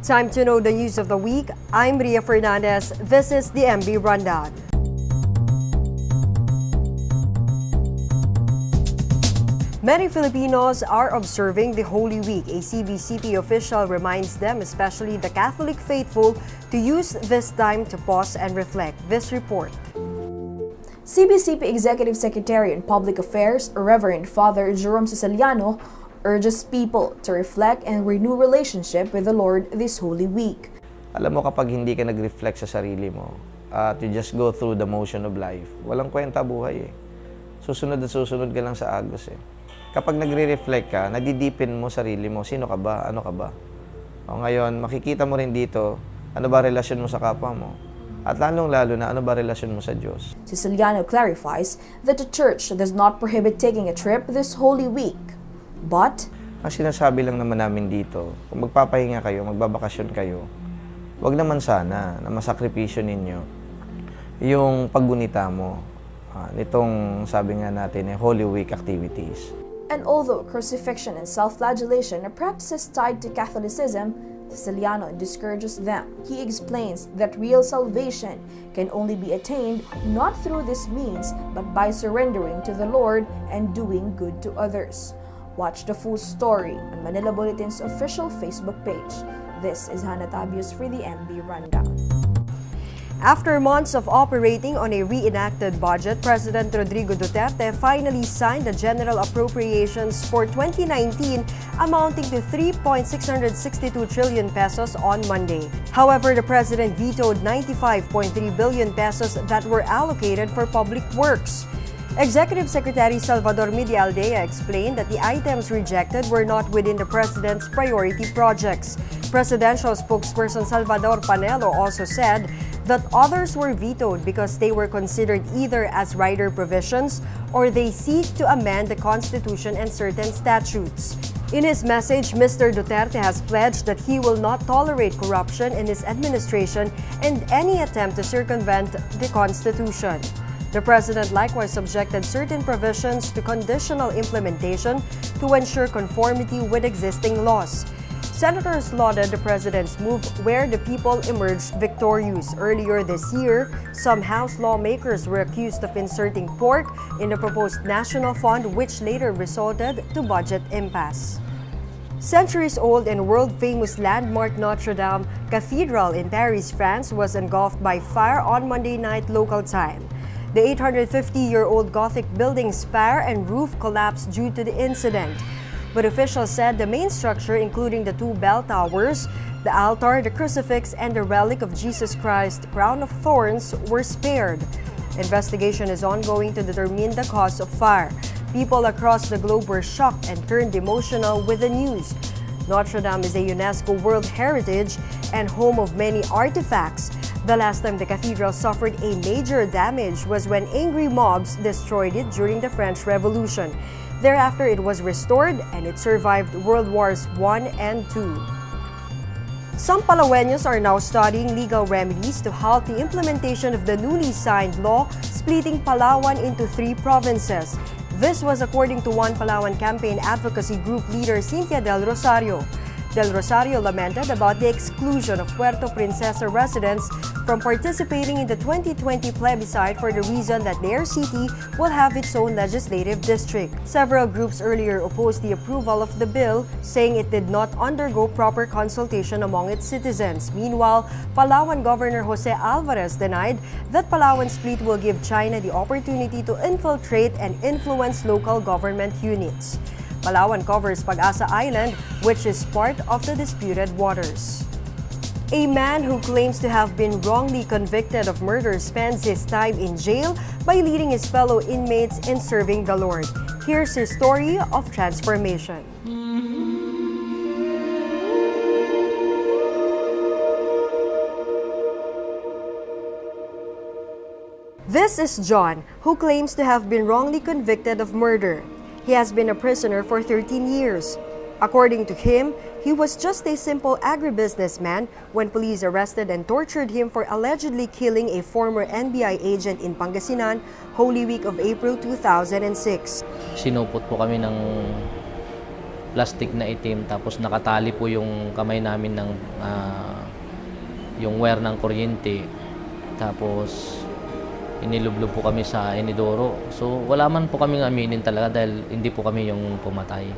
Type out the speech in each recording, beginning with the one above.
Time to know the news of the week. I'm Ria Fernandez. This is the MB Rundown. Many Filipinos are observing the Holy Week. A CBCP official reminds them, especially the Catholic faithful, to use this time to pause and reflect. This report. CBCP Executive Secretary on Public Affairs, Reverend Father Jerome Ceciliano, urges people to reflect and renew relationship with the Lord this Holy Week. Alam mo, kapag hindi ka nag-reflect sa sarili mo, at you just go through the motion of life, walang kwenta buhay eh. Susunod at susunod ka lang sa agos eh. Kapag nagre-reflect ka, nadidipin mo sarili mo, sino ka ba, ano ka ba? O ngayon, makikita mo rin dito, ano ba relasyon mo sa kapwa mo? At lalong-lalo na, ano ba relasyon mo sa Diyos? Ceciliano clarifies that the Church does not prohibit taking a trip this Holy Week. But, ang sinasabi lang naman namin dito, kung magpapahinga kayo, magbabakasyon kayo, wag naman sana na masakripisyo ninyo yung paggunita mo nitong sabi nga natin Holy Week activities. And although crucifixion and self-flagellation are practices tied to Catholicism, Ceciliano discourages them. He explains that real salvation can only be attained not through this means, but by surrendering to the Lord and doing good to others. Watch the full story on Manila Bulletin's official Facebook page. This is Hannah Tabius for the MB Rundown. After months of operating on a reenacted budget, President Rodrigo Duterte finally signed the General Appropriations for 2019 amounting to 3.662 trillion pesos on Monday. However, the President vetoed 95.3 billion pesos that were allocated for public works. Executive Secretary Salvador Medialdea explained that the items rejected were not within the President's priority projects. Presidential spokesperson Salvador Panelo also said that others were vetoed because they were considered either as rider provisions or they seek to amend the Constitution and certain statutes. In his message, Mr. Duterte has pledged that he will not tolerate corruption in his administration and any attempt to circumvent the Constitution. The President likewise subjected certain provisions to conditional implementation to ensure conformity with existing laws. Senators lauded the President's move where the people emerged victorious. Earlier this year, some House lawmakers were accused of inserting pork in the proposed national fund, which later resulted to budget impasse. Centuries-old and world-famous landmark Notre Dame Cathedral in Paris, France was engulfed by fire on Monday night local time. The 850-year-old Gothic building's spire and roof collapsed due to the incident. But officials said the main structure, including the two bell towers, the altar, the crucifix, and the relic of Jesus Christ, crown of thorns, were spared. Investigation is ongoing to determine the cause of fire. People across the globe were shocked and turned emotional with the news. Notre Dame is a UNESCO World Heritage and home of many artifacts. The last time the cathedral suffered a major damage was when angry mobs destroyed it during the French Revolution. Thereafter, it was restored and it survived World Wars I and II. Some Palaweños are now studying legal remedies to halt the implementation of the newly signed law splitting Palawan into 3 provinces. This was according to One Palawan campaign advocacy group leader Cynthia Del Rosario. Del Rosario lamented about the exclusion of Puerto Princesa residents from participating in the 2020 plebiscite for the reason that their city will have its own legislative district. Several groups earlier opposed the approval of the bill, saying it did not undergo proper consultation among its citizens. Meanwhile, Palawan Governor Jose Alvarez denied that Palawan split will give China the opportunity to infiltrate and influence local government units. Palawan covers Pag-asa Island, which is part of the disputed waters. A man who claims to have been wrongly convicted of murder spends his time in jail by leading his fellow inmates in serving the Lord. Here's his story of transformation. This is John, who claims to have been wrongly convicted of murder. He has been a prisoner for 13 years. According to him, he was just a simple agribusinessman when police arrested and tortured him for allegedly killing a former NBI agent in Pangasinan, Holy Week of April 2006. Sinupot po kami ng plastic na itim, tapos nakatali po yung kamay namin ng yung wire ng kuryente. Tapos inilublob po kami sa inidoro. So wala man po kaming aminin talaga dahil hindi po kami yung pumatay.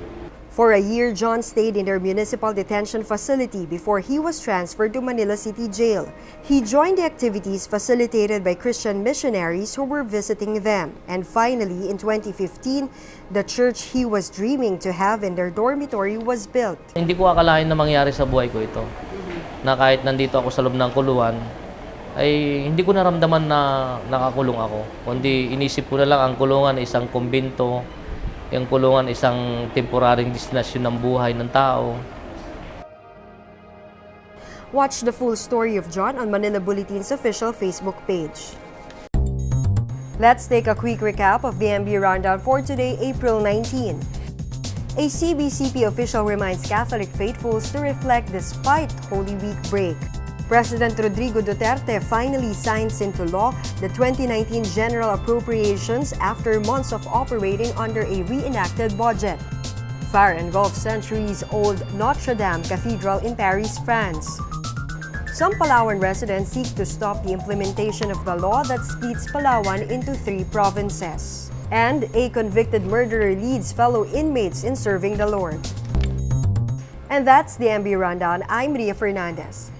For a year, John stayed in their municipal detention facility before he was transferred to Manila City Jail. He joined the activities facilitated by Christian missionaries who were visiting them. And finally, in 2015, the church he was dreaming to have in their dormitory was built. Hindi ko akalain na mangyari sa buhay ko ito. Na kahit nandito ako sa loob ng kulungan, ay hindi ko naramdaman na nakakulong ako. Kundi inisip ko na lang ang kulungan isang kumbento, yung kulungan isang temporaryong destinasyon ng buhay ng tao. Watch the full story of John on Manila Bulletin's official Facebook page. Let's take a quick recap of the MB Rundown for today, April 19. A CBCP official reminds Catholic faithfuls to reflect despite Holy Week break. President Rodrigo Duterte finally signs into law the 2019 General Appropriations after months of operating under a reenacted budget. Fire engulfs centuries-old Notre Dame Cathedral in Paris, France. Some Palawan residents seek to stop the implementation of the law that splits Palawan into 3 provinces. And a convicted murderer leads fellow inmates in serving the Lord. And that's the MB Rundown. I'm Ria Fernandez.